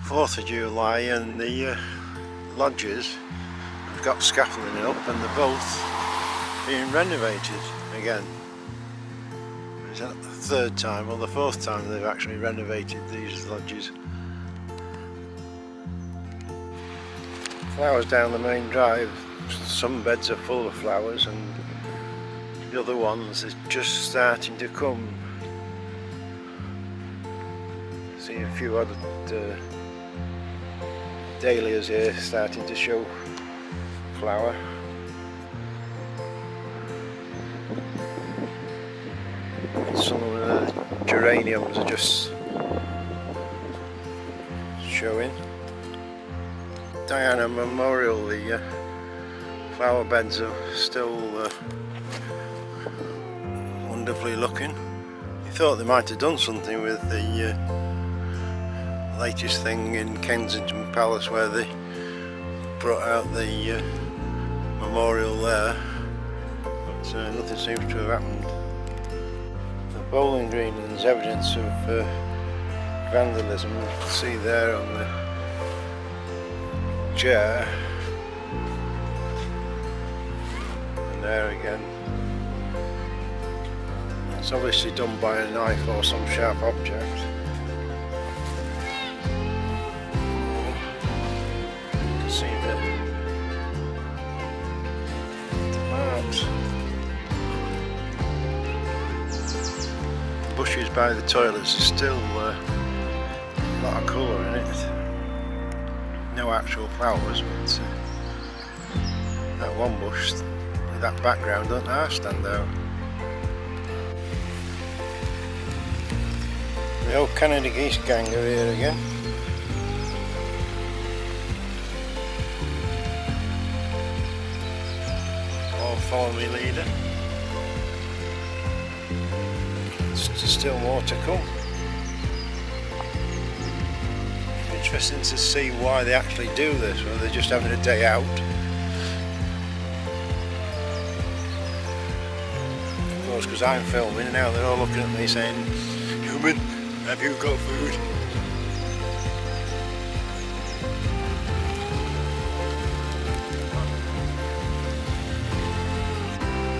4th of July and the lodges have got scaffolding up and they're both being renovated again. Is that the 3rd time or the 4th time they've actually renovated these lodges? Flowers down the main drive, some beds are full of flowers and the other ones are just starting to come. See a few other dahlias here starting to show flower. Some of the geraniums are just showing. Diana Memorial, the flower beds are still wonderfully looking. You thought they might have done something with the latest thing in Kensington Palace where they brought out the memorial there, but nothing seems to have happened. The bowling green is evidence of vandalism. You can see there on the chair, and there again. It's obviously done by a knife or some sharp object. You can see the marks. The bushes by the toilets are still a lot of colour in it. No actual flowers, but that one bush with that background doesn't half stand out. The old Canada geese gang are here again. All follow me leader. There's still more to come. Interesting to see why they actually do this, whether they're just having a day out. Of course, because I'm filming, now they're all looking at me saying, "Human, have you got food?"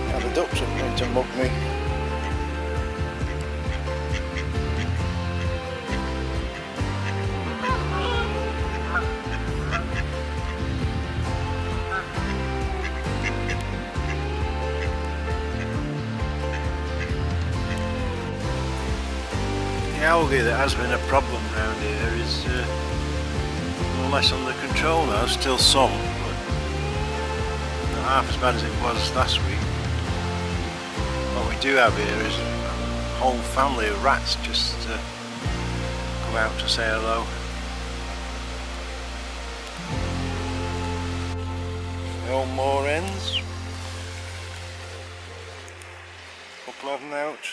Now the ducks are trying to mug me. The algae that has been a problem around here is more or less under control now. Still some, but not half as bad as it was last week. What we do have here is a whole family of rats just come out to say hello. The old moor hens, couple of them out.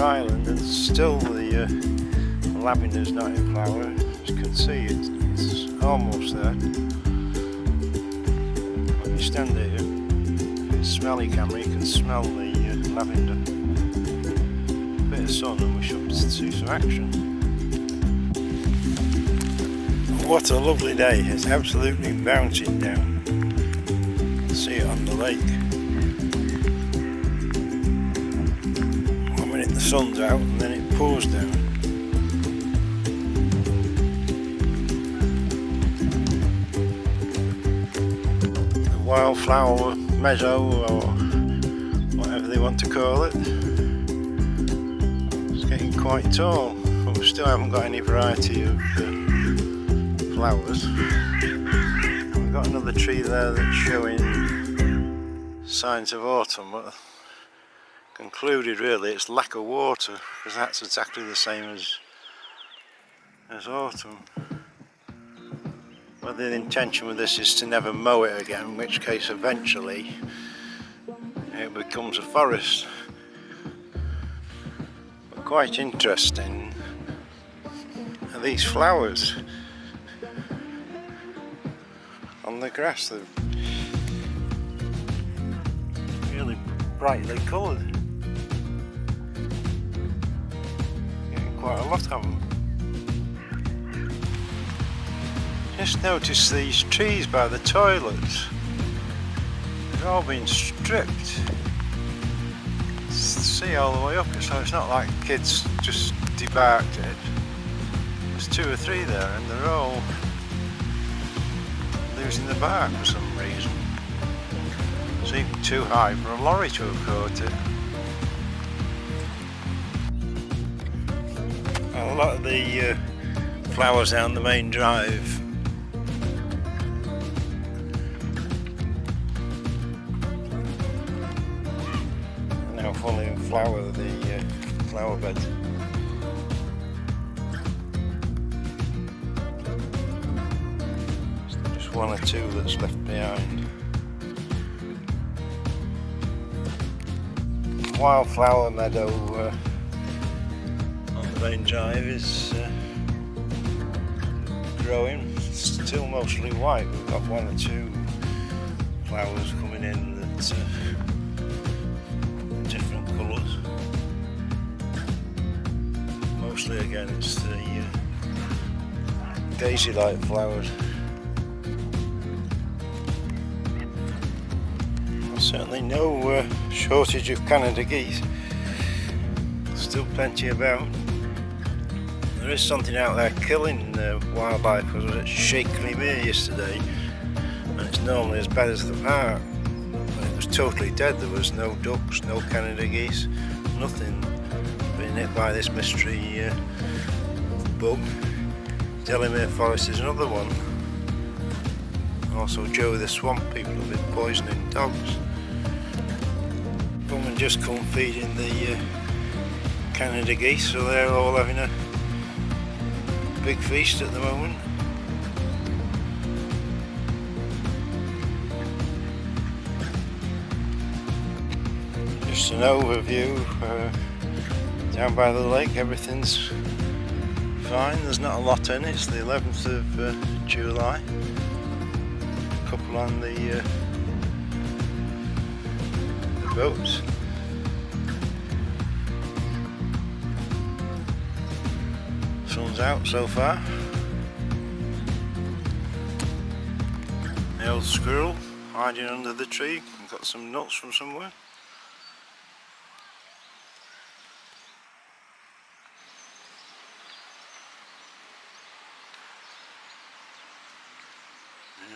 Island, and still the lavender's not in flower. As you can see, it's almost there. When you stand here, if it's a smelly camera, you can smell the lavender. A bit of sun and we should see some action. What a lovely day, it's absolutely bouncing down. See it on the lake. The sun's out and then it pours down. The Wildflower Meadow, or whatever they want to call it, it's getting quite tall, but we still haven't got any variety of flowers. We've got another tree there that's showing signs of autumn, but concluded really it's lack of water, because that's exactly the same as autumn. Whether the intention with this is to never mow it again, in which case eventually it becomes a forest. But quite interesting are these flowers on the grass. They're really brightly coloured. Getting quite a lot of them. Just notice these trees by the toilets. They've all been stripped. See all the way up, so it's not like kids just debarked it. There's 2 or 3 there and they're all losing the bark for some reason. It's even too high for a lorry to have caught it. A lot of the flowers down the main drive are now fully in flower, the flower beds. Just 1 or 2 that's left behind. Wildflower Meadow on the main drive is growing. It's still mostly white. We've got 1 or 2 flowers coming in that are different colours. Mostly again it's the daisy-like flowers. Certainly no shortage of Canada geese. Still plenty about. There is something out there killing wildlife. I was at Shakely Mere yesterday and it's normally as bad as the park. But it was totally dead. There was no ducks, no Canada geese, nothing being hit by this mystery bug. Delamere Forest is another one. Also Joe the Swamp people have been poisoning dogs. Woman just come feeding the Canada geese, so they're all having a big feast at the moment. Just an overview down by the lake. Everything's fine, there's not a lot in it. It's the 11th of July. A couple on the boats. Sun's out so far. The old squirrel hiding under the tree, got some nuts from somewhere.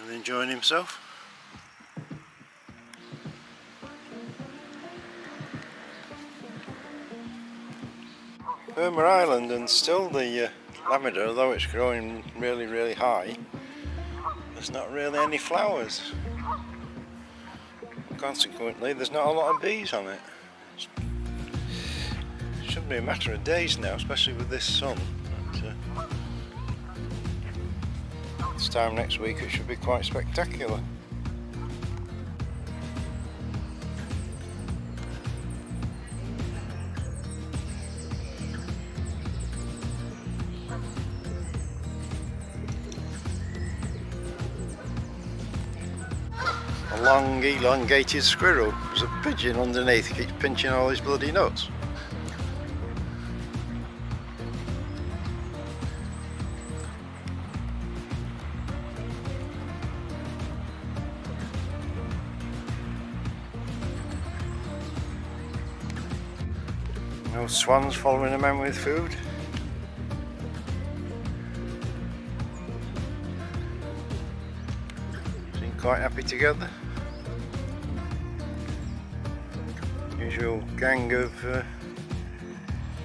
And enjoying himself. Burma Island, and still the lavender, although it's growing really high, there's not really any flowers. Consequently, there's not a lot of bees on it. It shouldn't be a matter of days now, especially with this sun. But, this time next week it should be quite spectacular. A long elongated squirrel. There's a pigeon underneath, keeps pinching all his bloody nuts. No swans following a man with food. Seem quite happy together. Usual gang of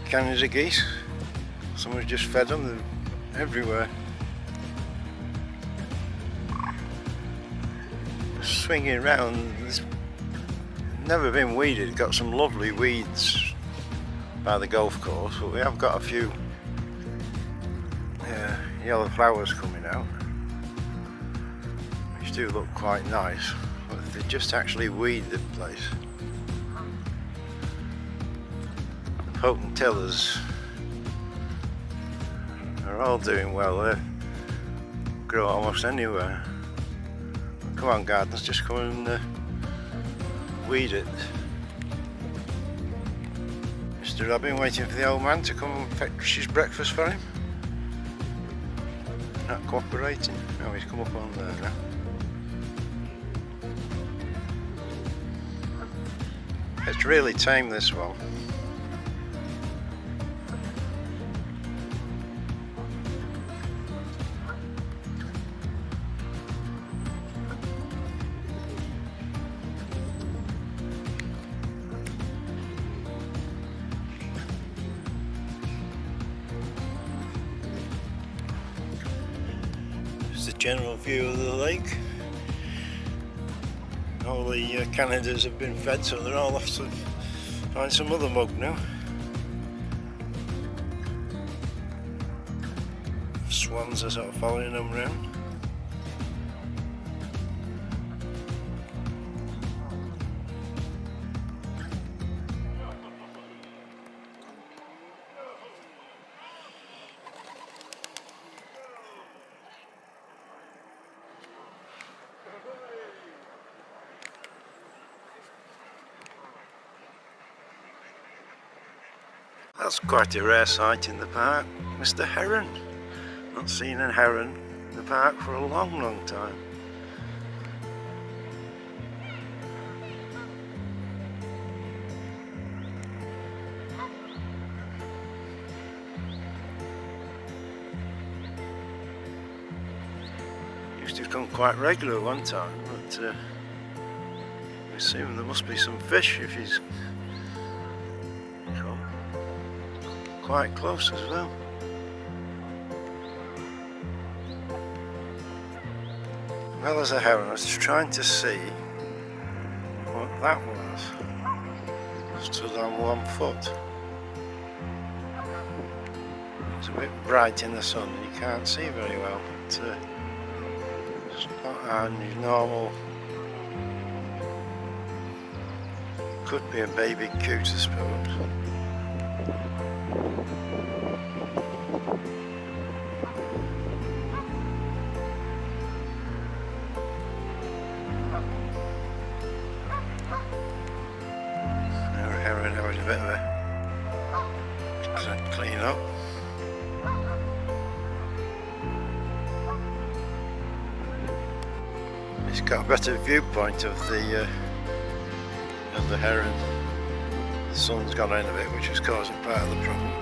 Canada geese. Someone's just fed them, they're everywhere. Swinging around, it's never been weeded, got some lovely weeds by the golf course, but we have got a few yellow flowers coming out, which do look quite nice, but if they just actually weed the place, potentillers are all doing well. They grow almost anywhere. Come on, gardeners, just come and weed it. Mr. Robin waiting for the old man to come and fetch his breakfast for him. Not cooperating. Oh, he's come up on there now. It's really tame, this one. It's the general view of the lake. All the Canadas have been fed, so they're all off to find some other mug now. Swans are sort of following them round. That's quite a rare sight in the park, Mr. Heron. Not seen a heron in the park for a long, long time. Used to come quite regular one time, but I assume there must be some fish if he's come quite close as well. Well, as a heron, I was trying to see what that was. Stood on one foot. It's a bit bright in the sun and you can't see very well, but it's not our normal. Could be a baby coot, I suppose. Heron having a bit of a clean up. He's got a better viewpoint of the heron. The sun's gone in a bit, which is causing part of the problem.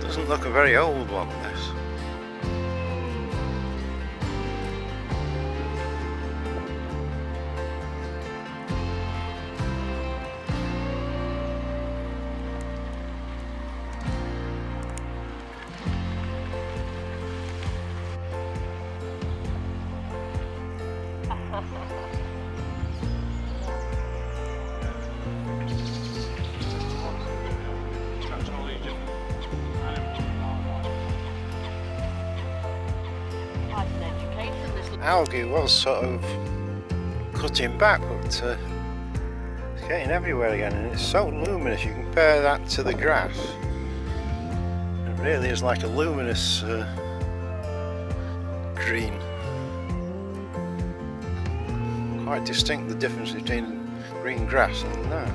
Doesn't look a very old one, this. Algae was sort of cutting back, but it's getting everywhere again, and it's so luminous. You compare that to the grass, it really is like a luminous green. Quite distinct, the difference between green grass and that.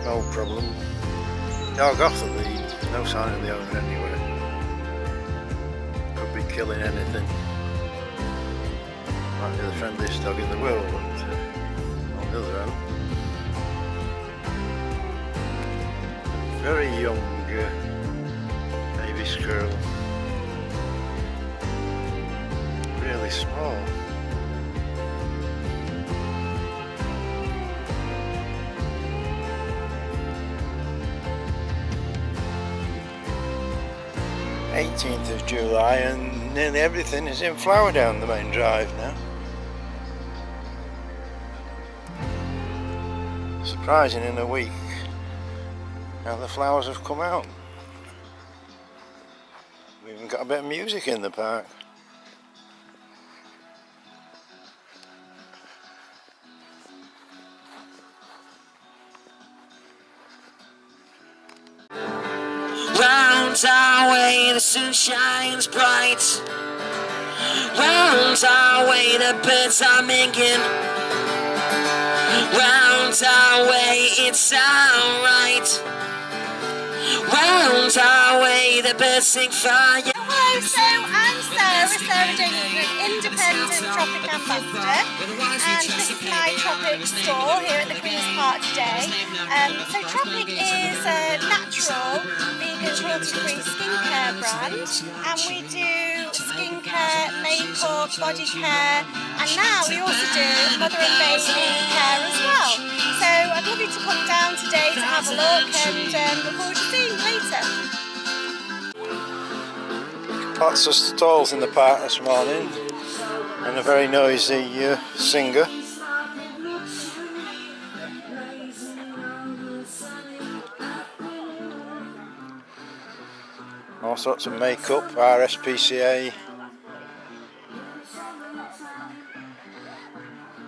No problem. Dog off the lead. No sign of the owner anywhere. Could be killing anything. Might be the friendliest dog in the world, but on the other hand, very young baby squirrel. Really small. (18th of July) and nearly everything is in flower down the main drive now. Surprising in a week how the flowers have come out. We've even got a bit of music in the park. Round our way the sun shines bright. Round our way the birds are making. Round our way it's alright. Round our way the birds sing fire. Hello, so I'm Sarah Jane, an independent tropic ambassador, and this is my tropic stall here at the Queen's Park today. So Tropic is a natural, vegan, cruelty-free skincare brand, and we do skincare, makeup, body care, and now we also do mother and baby care as well. So I'd love you to come down today to have a look, and look forward to seeing you later. Lots of stalls in the park this morning and a very noisy singer. All sorts of makeup, RSPCA,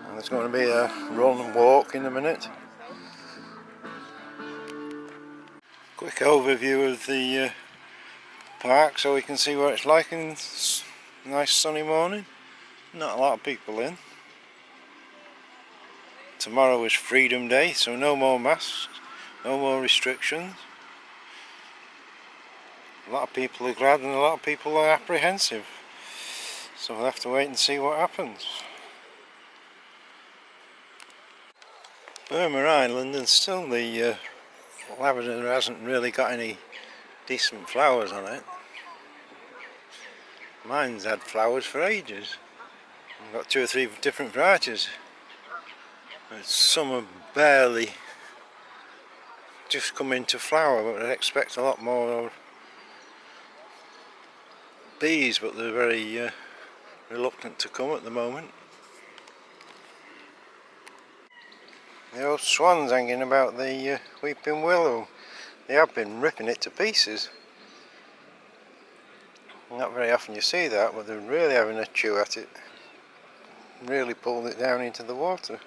and there's going to be a run and walk in a minute. Quick overview of the park so we can see what it's like in a nice sunny morning. Not a lot of people in. Tomorrow is Freedom Day, so no more masks, no more restrictions. A lot of people are glad and a lot of people are apprehensive, so we'll have to wait and see what happens. Burma Island, and still the lavender hasn't really got any decent flowers on it. Mine's had flowers for ages. I've got 2 or 3 different varieties. But some are barely just come into flower, but I'd expect a lot more bees, but they're very reluctant to come at the moment. The old swans hanging about the weeping willow. They have been ripping it to pieces. Not very often you see that, but they're really having a chew at it. Really pulled it down into the water.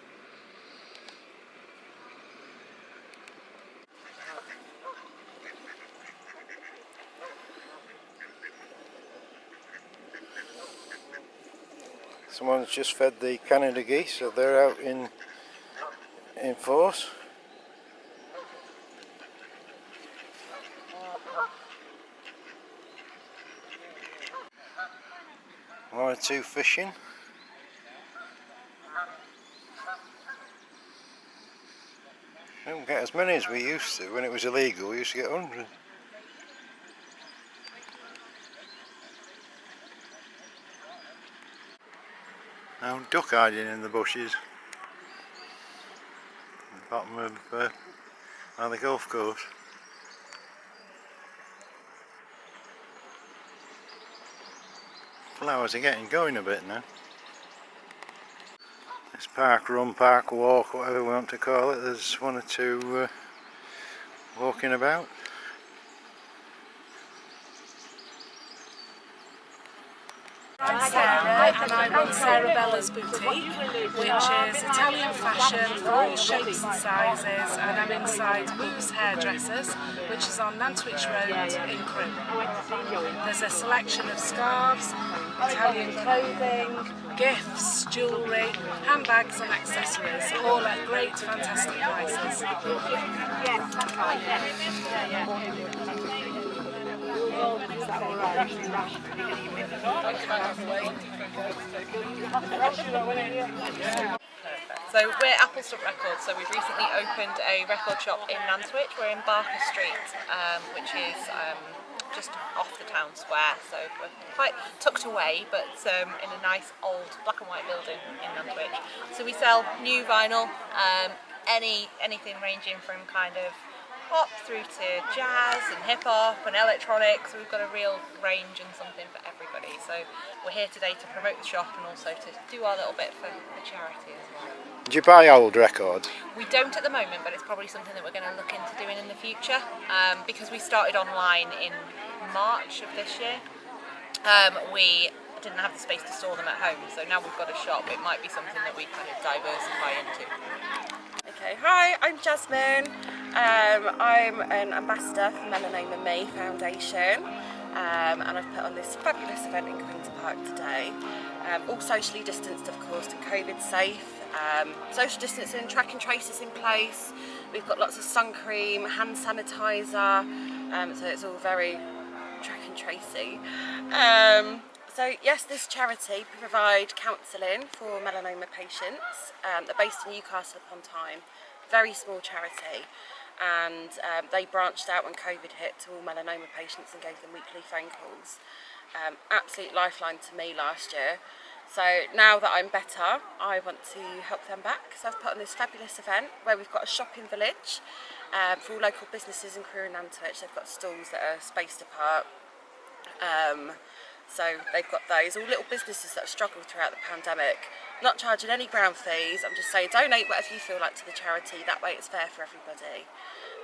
Someone's just fed the Canada geese, so they're out in force. One or 2 fishing. We don't get as many as we used to. When it was illegal, we used to get 100. Now duck hiding in the bushes. At the bottom of the golf course. Flowers are getting going a bit now. This park run, park walk, whatever we want to call it, there's 1 or 2 walking about. I'm Sarah and I run Sarah Bella's Boutique, which is Italian fashion for all shapes and sizes, and I'm inside Moo's Hairdressers, which is on Nantwich Road in Crewe. There's a selection of scarves, Italian clothing, gifts, jewellery, handbags and accessories, all at great, fantastic prices. So we're Applestock Records, so we've recently opened a record shop in Nantwich. We're in Barker Street, which is just off the town square, so we're quite tucked away, but in a nice old black and white building in Nantwich. So we sell new vinyl, anything ranging from kind of pop through to jazz and hip hop and electronics. We've got a real range and something for everybody. So we're here today to promote the shop and also to do our little bit for charity as well. Do you buy old records? We don't at the moment, but it's probably something that we're going to look into doing in the future, because we started online in March of this year. We didn't have the space to store them at home, so now we've got a shop. It might be something that we kind of diversify into. Okay, hi, I'm Jasmine. I'm an ambassador for Melanoma Me Foundation, and I've put on this fabulous event in Queen's Park today. All socially distanced, of course, and COVID safe. Social distancing, track and trace is in place. We've got lots of sun cream, hand sanitizer, so it's all very track and tracey. So yes, this charity provide counselling for melanoma patients. They're based in Newcastle upon Tyne, very small charity, and they branched out when COVID hit to all melanoma patients and gave them weekly phone calls. Absolute lifeline to me last year. So now that I'm better, I want to help them back. So I've put on this fabulous event where we've got a shopping village for all local businesses and Crewe and Nantwich. They've got stalls that are spaced apart. So they've got those, all little businesses that have struggled throughout the pandemic. Not charging any ground fees, I'm just saying donate whatever you feel like to the charity, that way it's fair for everybody.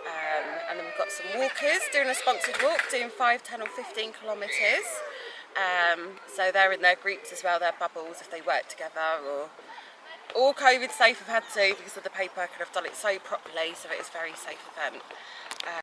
And then we've got some walkers doing a sponsored walk, doing 5, 10 or 15 kilometres. So they're in their groups as well, their bubbles if they work together, or all COVID safe have had to because of the paperwork, and I've done it so properly, so it is a very safe event.